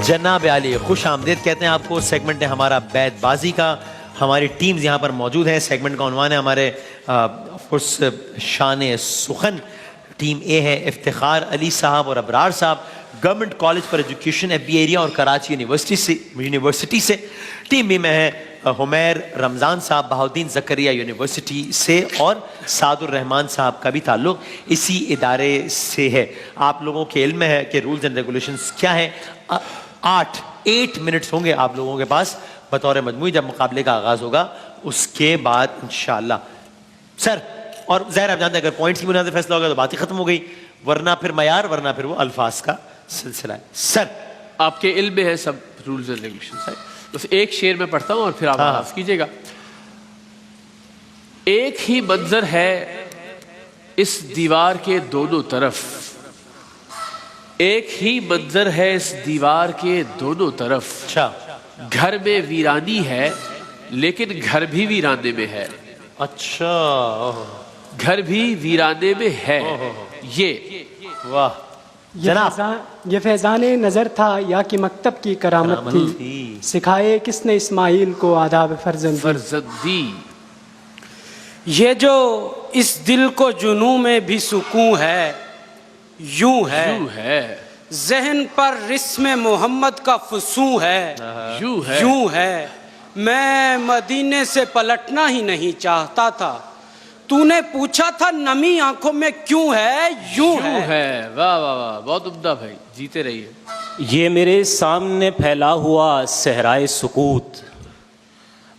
जनाब आली खुश आमदेद कहते हैं आपको। सेगमेंट है हमारा बैतबाजी का। हमारी टीम्स यहाँ पर मौजूद हैं। सेगमेंट का उन्वान है हमारे शान सुखन। टीम ए है इफ्तिखार अली साहब और अबरार साहब, government college for education FB area और कराची यूनिवर्सिटी से। टीम बी में है हुमैर रमज़ान साहब बहाउद्दीन ज़करिया यूनिवर्सिटी से और सादुर रहमान साहब का भी ताल्लुक़ इसी इदारे से है। आप लोगों के इल्म में है कि रूल्स एंड रेगुलेशंस क्या है। 8 मिनट्स होंगे आप लोगों के पास बतौर मजमूई जब मुकाबले का आगाज़ होगा उसके बाद इंशाअल्लाह। सर और ज़ाहिर आप जानते हैं अगर पॉइंट्स की बुनियाद पर फैसला होगा तो बात ही ख़त्म हो गई, वरना फिर मयार, वरना फिर वो अल्फाज का सिलसिला है। सर आपके इल्म में है सब रूल्स एंड रेगुलेशंस है। बस एक शेर में पढ़ता हूँ और फिर आप आगाज कीजिएगा। एक ही मंजर है इस दीवार के दोनों तरफ, एक ही मंजर है इस दीवार के दोनों तरफ। अच्छा, घर में वीरानी है लेकिन घर भी वीराने में है। अच्छा, घर भी वीराने में है। ये वाह ये फैजान नज़र था या कि मकतब की करामत थी, सिखाए किसने इस्माइल को आदाब फर्जंदी। ये जो इस दिल को जुनू में भी सुकून है, यूं है जहन पर रिस्म मोहम्मद का फसूं है, यूं है मैं मदीने से पलटना ही नहीं चाहता था, तूने पूछा था नमी आंखों में क्यों है, यूं है। वाह वाह वाह, बहुत उम्दा भाई, जीते रहिए। ये मेरे सामने फैला हुआ सहराए सुकूत,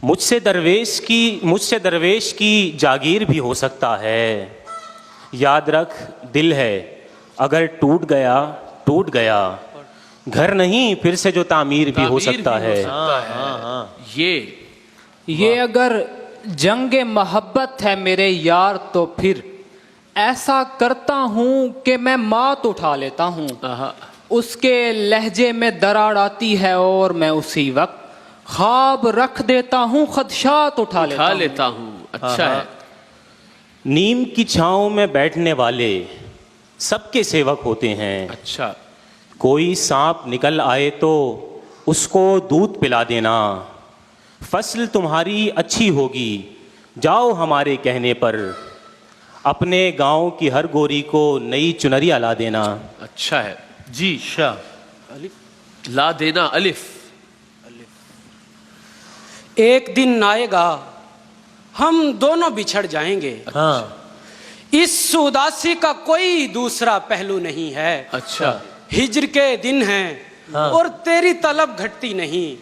मुझसे दरवेश की जागीर भी हो सकता है। याद रख दिल है अगर टूट गया, घर नहीं फिर से जो तामीर भी हो सकता है। ये अगर जंगे मोहब्बत है मेरे यार तो फिर ऐसा करता हूँ कि मैं मात उठा लेता हूँ। उसके लहजे में दरार आती है और मैं उसी वक्त ख्वाब रख देता हूँ, खदशात उठा लेता हूँ। अच्छा है। नीम की छांव में बैठने वाले सबके सेवक होते हैं। अच्छा, कोई सांप निकल आए तो उसको दूध पिला देना, फसल तुम्हारी अच्छी होगी जाओ हमारे कहने पर, अपने गांव की हर गोरी को नई चुनरिया ला देना। अच्छा है जी। शाह ला देना, अलिफ। एक दिन आएगा हम दोनों बिछड़ जाएंगे, इस उदासी का कोई दूसरा पहलू नहीं है। अच्छा, हिज्र के दिन हैं और तेरी तलब घटती नहीं,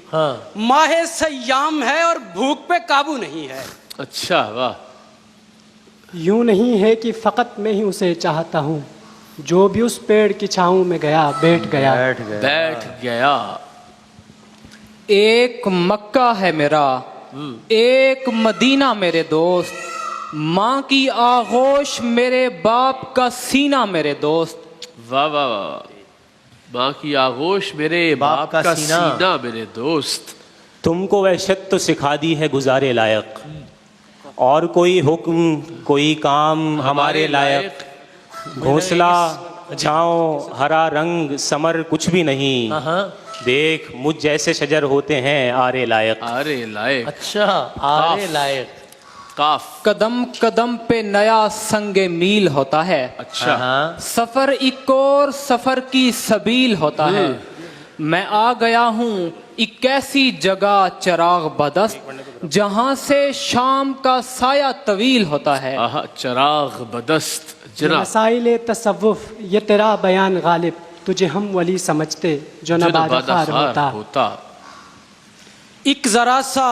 माहे सयाम है और भूख पे काबू नहीं है। अच्छा वाह। यूं नहीं है कि फ़कत मैं ही उसे चाहता हूँ, जो भी उस पेड़ की छाँव में गया बैठ गया। एक मक्का है मेरा, एक मदीना मेरे दोस्त, माँ की आगोश मेरे बाप का सीना मेरे दोस्त। वाह वाह वाह, माँ की आगोश मेरे बाप का सीना मेरे दोस्त। तुमको वहशत तो सिखा दी है गुजारे लायक, और कोई हुक्म कोई काम हमारे लायक, घोंसला छाँव हरा रंग समर कुछ भी नहीं, देख मुझ जैसे शजर होते हैं आरे लायक। अच्छा, आरे लायक। काफ। कदम कदम पे नया संगे मील होता है। अच्छा, सफर एक और सफर की सबील होता है। मैं आ गया हूँ एक ऐसी जगह चिराग बदस्त, जहाँ से शाम का साया तवील होता है। चिराग बदस्त। जनाब मसाइल तसव्वुफ ये तेरा बयान गालिब, तुझे हम वली समझते जो नबादाखार होता। एक जरा सा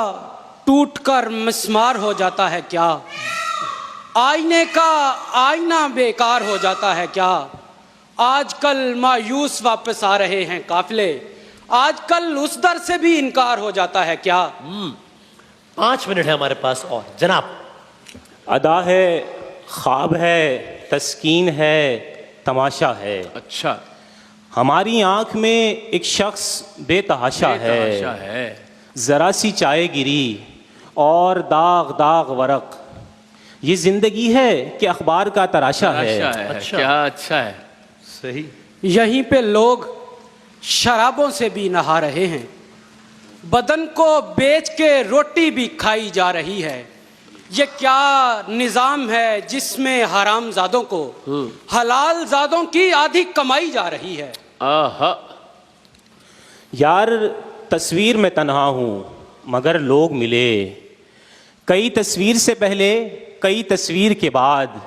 टूट कर मिस्मार हो जाता है क्या, आईने का आईना बेकार हो जाता है क्या, आजकल मायूस वापस आ रहे हैं काफिले, आजकल उस दर से भी इनकार हो जाता है क्या। 5 मिनट है हमारे पास और जनाब। अदा है, ख्वाब है, तस्कीन है, तमाशा है। अच्छा, हमारी आंख में एक शख्स बेतहाशा है, जरा सी चाय गिरी और दाग दाग वरक, ये जिंदगी है कि अखबार का तराशा है। अच्छा। क्या अच्छा है, सही। यहीं पे लोग शराबों से भी नहा रहे हैं, बदन को बेच के रोटी भी खाई जा रही है। ये क्या निज़ाम है जिसमें हरामजादों को हलाल जादों की आधी कमाई जा रही है। आहा, यार तस्वीर में तन्हा हूँ मगर लोग मिले, कई तस्वीर से पहले कई तस्वीर के बाद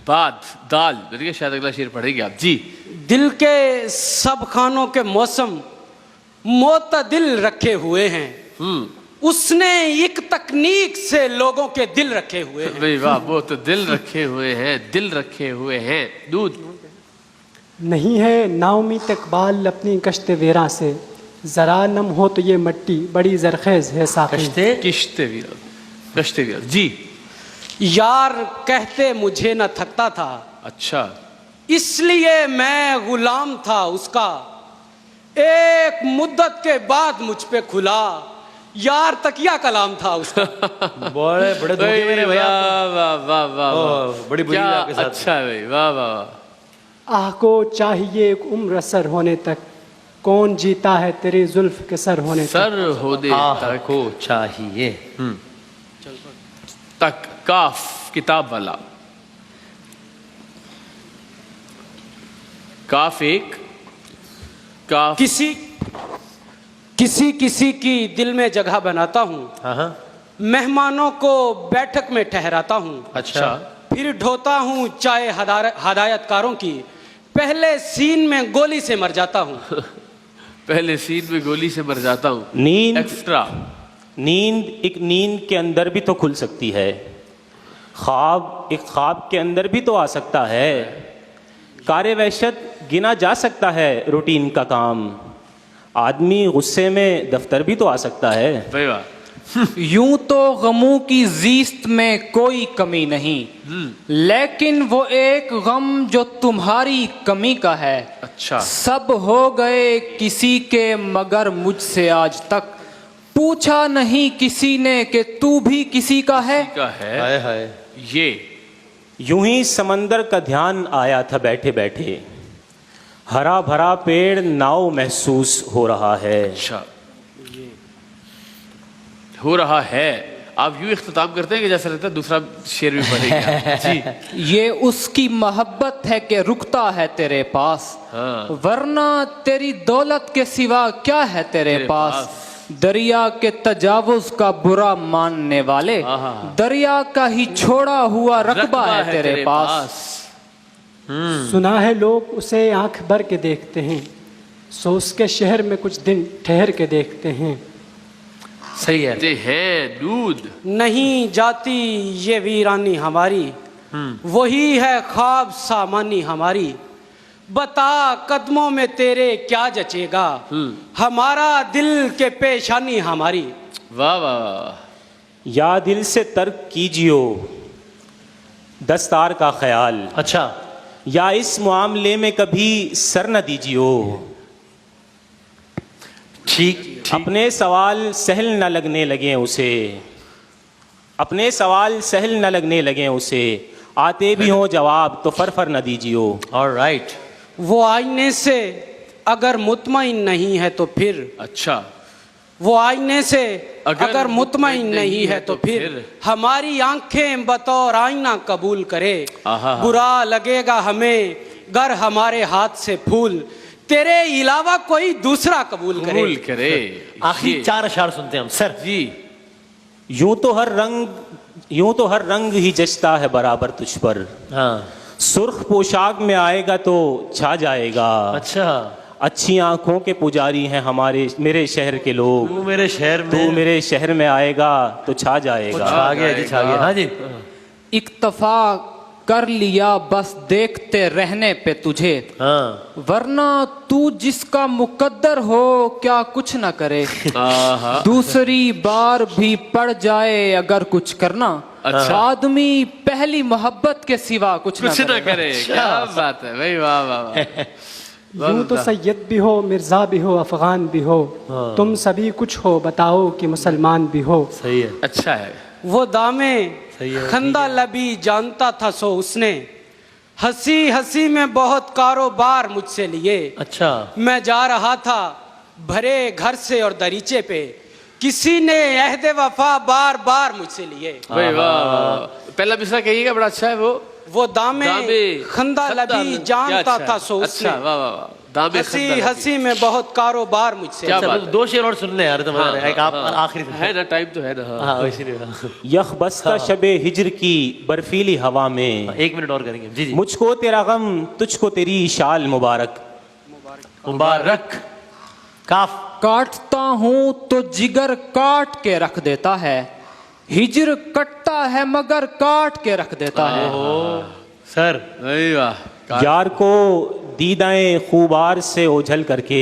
दाल देखिए, शायद अगला शेर पढ़ेगी आप जी। दिल के सब खानों के मौसम मोतदिल रखे हुए हैं, उसने एक तकनीक से लोगों के दिल रखे हुए हैं। भाई वाह, वो तो दिल रखे हुए हैं, दिल रखे हुए हैं। दूध नहीं है नाउमीद इकबाल अपनी कश्ते वेरा से, जरा नम हो तो ये मट्टी बड़ी जरखेज है साकी। कश्ते वीर जी। यार कहते मुझे न थकता था, अच्छा, इसलिए मैं गुलाम था उसका, एक मुद्दत के बाद मुझ पे खुला, यार तकिया कलाम था उसका। बड़े बड़े धोखे मेरे भैया। वाह वाह वाह वाह, बड़ी बुरी क्या आपके साथ। अच्छा है भाई, वाह वाह वाह। आह को चाहिए एक उम्र सर होने तक, कौन जीता है तेरी जुल्फ के सर होने तक। सर होने आह तक को चाहिए। तक, काफ किताब वाला, काफ एक, काफ किसी किसी की दिल में जगह बनाता हूँ, हाँ, मेहमानों को बैठक में ठहराता हूँ, अच्छा, फिर ढोता हूँ चाय हदायतकारों की, पहले सीन में गोली से मर जाता हूँ। पहले सीन में गोली से मर जाता हूँ। नींद एक्स्ट्रा, नींद एक नींद के अंदर भी तो खुल सकती है, ख्वाब एक ख्वाब के अंदर भी तो आ सकता है, कार्य वहशत गिना जा सकता है रूटीन का काम, आदमी गुस्से में दफ्तर भी तो आ सकता है। भाई वाह, यूं तो गमों की जीस्त में कोई कमी नहीं, लेकिन वो एक गम जो तुम्हारी कमी का है। अच्छा, सब हो गए किसी के मगर मुझसे आज तक पूछा नहीं किसी ने कि तू भी किसी का है। का है हाय हाय। ये यूं ही समंदर का ध्यान आया था बैठे बैठे, हरा भरा पेड़ नाव महसूस हो रहा है। अच्छा हो रहा है। आप यूं इख्तिताम करते हैं कि जैसा लगता है दूसरा शेर भी पढ़ेगा जी। ये उसकी मोहब्बत है कि रुकता है तेरे पास, हाँ। वरना तेरी दौलत के सिवा क्या है तेरे पास। दरिया के तजावुज का बुरा मानने वाले, दरिया का ही छोड़ा हुआ रकबा है तेरे पास। सुना है लोग उसे आंख भर के देखते हैं, सो उसके शहर में कुछ दिन ठहर के देखते हैं। सही है। ये है दूध। नहीं जाती ये वीरानी हमारी, वही है ख्वाब सामानी हमारी, बता कदमों में तेरे क्या जचेगा, हमारा दिल के पेशानी हमारी। वाह वाह वाह। या दिल से तर्क कीजियो दस्तार का ख्याल, अच्छा, या इस मामले में कभी सर न दीजियो। ठीक, अपने सवाल सहल न लगने लगे उसे, अपने सवाल सहल न लगने लगे उसे, आते भी हो जवाब तो फर न दीजियो। ऑलराइट। वो आईने से अगर मुतमईन नहीं है तो फिर, अच्छा, वो आईने से अगर मुतमईन नहीं है तो फिर, हमारी आंखें बतौर आईना कबूल करे। बुरा लगेगा हमें गर हमारे हाथ से फूल, तेरे अलावा कोई दूसरा कबूल करे। आखिरी 4 अशार सुनते हैं हम सर जी। यूं तो हर रंग ही जचता है बराबर तुझ पर, हाँ, सुर्ख पोशाक में आएगा तो छा जाएगा। अच्छा, अच्छी आंखों के पुजारी हैं मेरे शहर के लोग, तू मेरे शहर में, तू मेरे शहर में आएगा तो छा जाएगा। छा गया जी, छा गया। हाँ जी, इक्तफा कर लिया बस देखते रहने पे तुझे, हाँ, वरना तू जिसका मुकद्दर हो क्या कुछ न करे। दूसरी बार भी पड़ जाए अगर कुछ करना, अच्छा। आदमी पहली मोहब्बत के सिवा कुछ न करे। क्या बात है भाई, वाह वाह वाह। यूं तो सैयद भी हो, मिर्जा भी हो, अफगान भी हो, तुम सभी कुछ हो, बताओ कि मुसलमान भी हो। सही है। अच्छा है। वो दामे सही है, खंदा लबी जानता था सो उसने, हंसी हंसी में बहुत कारोबार मुझसे लिए। अच्छा, मैं जा रहा था भरे घर से और दरीचे पे, किसी ने अहद वफा बार बार मुझसे लिए। भाई वाह वाह, पहला मिसरा कहिएगा, बड़ा अच्छा है वो दामे खंदा लबी जानता था सो अच्छा, वाह वाह वाह, दामे हंसी हंसी में बहुत कारोबार मुझसे। क्या बात दो शेर और सुन ले यार, तो मजा एक आप आखिरी है ना, टाइम तो है ना। हाँ इसीलिए यख बस्ता शबे हिज्र की बर्फीली हवा में, 1 मिनट और करेंगे जी जी। मुझको तेरा गम तुझको तेरी शाल मुबारक। मुबारक। काफ। काटता हूं तो जिगर काट के रख देता है, हिजर कटता है मगर काट के रख देता है। सर अरे वाह, यार को दीदाएं खूबार से ओझल करके,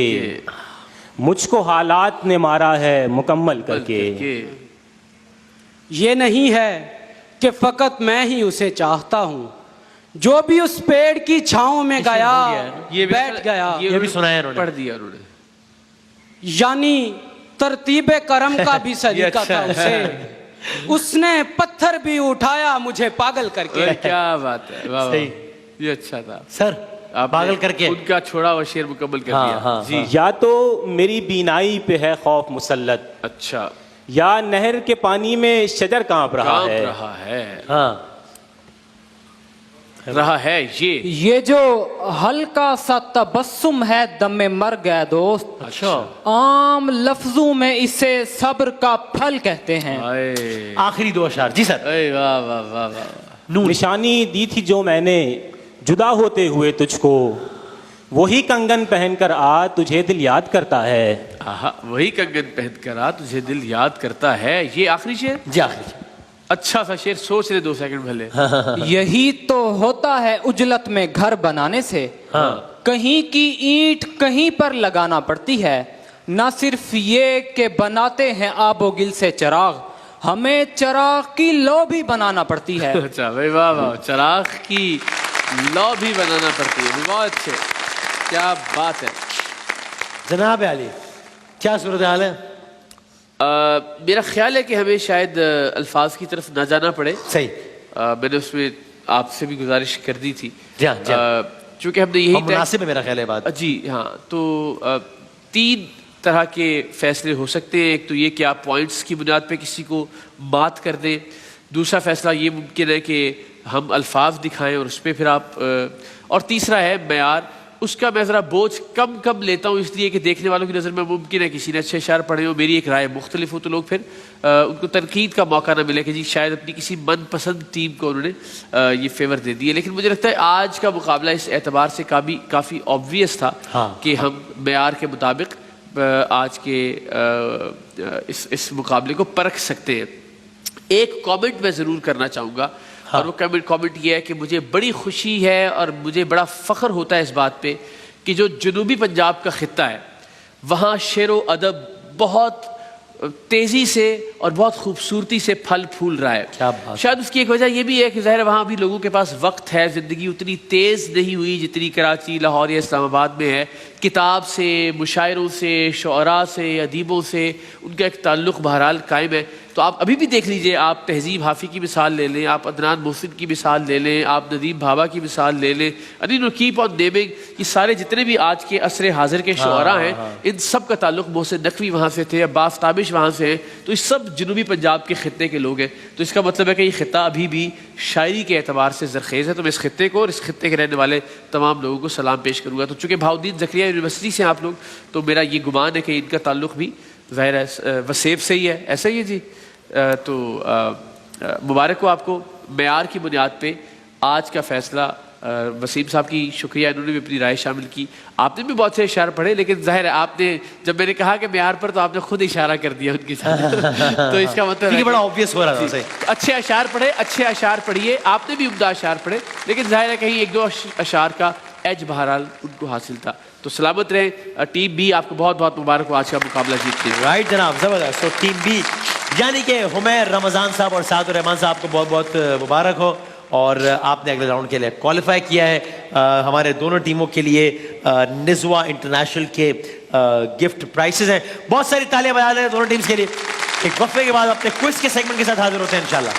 मुझको हालात ने मारा है मुकम्मल करके। ये नहीं है कि फकत मैं ही उसे चाहता हूँ, जो भी उस पेड़ की छांव में गया ये भी बैठ गया। ये भी सुनाया उन्होंने, पढ़ दिया उन्होंने। यानी तरतीबे करम का भी सलीका था उसे, उसने पत्थर भी उठाया मुझे पागल करके। क्या बात है, वाह वाह, सही। ये अच्छा था। सर आपने पागल करके उनका छोड़ा हुआ शेर मुकम्मल कर हाँ, दिया। हाँ, जी या तो मेरी बीनाई पे है खौफ मुसल्लत, अच्छा, या नहर के पानी में शजर कांप रहा कांप है। रहा है, हाँ रहा है ये जो हल्का सा तबस्सुम है दमे मर गए दोस्त, अच्छा। आम लफ्जों में इसे सब्र का फल कहते हैं। आए, आखिरी 2 अशार जी सर। अरे वाह वाह वाह वाह, निशानी दी थी जो मैंने जुदा होते हुए तुझको, वही कंगन पहनकर आ तुझे दिल याद करता है। आहा, वही कंगन पहन कर आ तुझे दिल याद करता है। ये आखिरी शेर, जी आखिरी शेर। अच्छा सा शेर, सोच ले 2 सेकंड भले। यही तो होता है उजलत में घर बनाने से, हाँ। कहीं की ईंट कहीं पर लगाना पड़ती है। न सिर्फ ये कि बनाते हैं आबो गिल से चिराग, हमें चिराग की लौ भी बनाना पड़ती है। अच्छा भाई वाह वाह, चिराग की लौ भी बनाना पड़ती है। बहुत अच्छे, क्या बात है। जनाब आली, क्या सूरत हाल है? मेरा ख्याल है कि हमें शायद अल्फाज की तरफ ना जाना पड़े। सही। मैंने उसमें आपसे भी गुजारिश कर दी थी, जी हाँ, जी हाँ। चूंकि हमने यही मुनासिब है मेरा ख्याल है बात। जी हाँ, तो 3 तरह के फैसले हो सकते हैं। एक तो ये कि आप पॉइंट्स की बुनियाद पे किसी को मात कर दें, दूसरा फैसला ये मुमकिन है कि हम अल्फाज दिखाएं और उस पर फिर आप, और तीसरा है मेयार, उसका मैं ज़रा बोझ कम लेता हूँ, इसलिए कि देखने वालों की नज़र में मुमकिन है किसी ने अच्छे अशार पढ़े हो, मेरी एक राय मुख्तलिफ हो, तो लोग फिर उनको तनकीद का मौका ना मिले कि जी शायद अपनी किसी मनपसंद टीम को उन्होंने ये फेवर दे दिए। लेकिन मुझे लगता है आज का मुकाबला इस एतबार से काफ़ी ऑब्वियस था। हाँ। कि हम मेयार के मुताबिक आज के इस मुकाबले को परख सकते हैं। एक कमेंट मैं ज़रूर करना चाहूँगा। हाँ। और वो कमेंट ये है कि मुझे बड़ी खुशी है और मुझे बड़ा फ़ख्र होता है इस बात पे कि जो जनूबी पंजाब का ख़ित्ता है वहाँ शेर व अदब बहुत तेज़ी से और बहुत खूबसूरती से फल फूल रहा है। क्या बात। शायद उसकी एक वजह ये भी है कि ज़ाहिर वहाँ भी लोगों के पास वक्त है, ज़िंदगी उतनी तेज़ नहीं हुई जितनी कराची, लाहौर या इस्लामाबाद में है। किताब से, मुशायरों से, शुअरा से, अदीबों से उनका एक ताल्लुक़ बहरहाल कायम है। तो आप अभी भी देख लीजिए, आप तहजीब हाफ़ी की मिसाल ले लें, आप अदनान मोहसिन की मिसाल ले लें, आप नदीम भाभा की मिसाल ले लें, अनी कीप ऑन नेमिंग, ये सारे जितने भी आज के असरे हाजिर के शुअरा हैं, इन सब का ताल्लुक़ मोहसिन नकवी वहाँ से थे, अब्बास ताबिश वहाँ से हैं। तो इस सब जनूबी पंजाब के ख़ित्ते के लोग हैं। तो इसका मतलब है कि ये ख़ित्ता अभी भी शायरी के एतबार से ज़रखेज़ है। तो मैं इस ख़ित्ते को और इस ख़ित्ते के रहने वाले तमाम लोगों को सलाम पेश करूँगा। तो चूँकि भाउद्दीन ज़करिया यूनिवर्सिटी से आप लोग, तो मेरा ये गुमान है कि इनका ताल्लुक़ भी ज़ाहिर है वसेब से ही है। ऐसा ही है जी। तो मुबारक हो आपको। मेयार की बुनियाद पे आज का फ़ैसला, वसीम साहब की शुक्रिया, इन्होंने भी अपनी राय शामिल की। आपने भी बहुत से इशारे पढ़े, लेकिन जाहिर है आपने जब मैंने कहा कि मेयार पर, तो आपने खुद इशारा कर दिया उनके साथ। तो इसका मतलब है बड़ा ऑब्वियस हो रहा है। अच्छे अशार पढ़े, अच्छे अशार पढ़िए। आपने भी उम्दा अशार पढ़े, लेकिन जाहिर है कहीं 1-2 अशार का एज बहरहाल उनको हासिल था। तो सलामत रहें। टीम बी, आपको बहुत बहुत मुबारक हो आज का मुकाबला जीतते हैं। राइट जनाब, ज़बरदस्त। तो टीम बी यानी कि हुमैर रमज़ान साहब और सादुर रहमान साहब को बहुत बहुत मुबारक हो, और आपने अगले राउंड के लिए क्वालिफाई किया है। हमारे दोनों टीमों के लिए निज़वा इंटरनेशनल के गिफ्ट प्राइसेस हैं। बहुत सारी तालियां बजा रहे हैं दोनों टीम्स के लिए। एक वक्फे के बाद अपने क्विज के सेगमेंट के साथ हाजिर होते हैं इंशाल्लाह।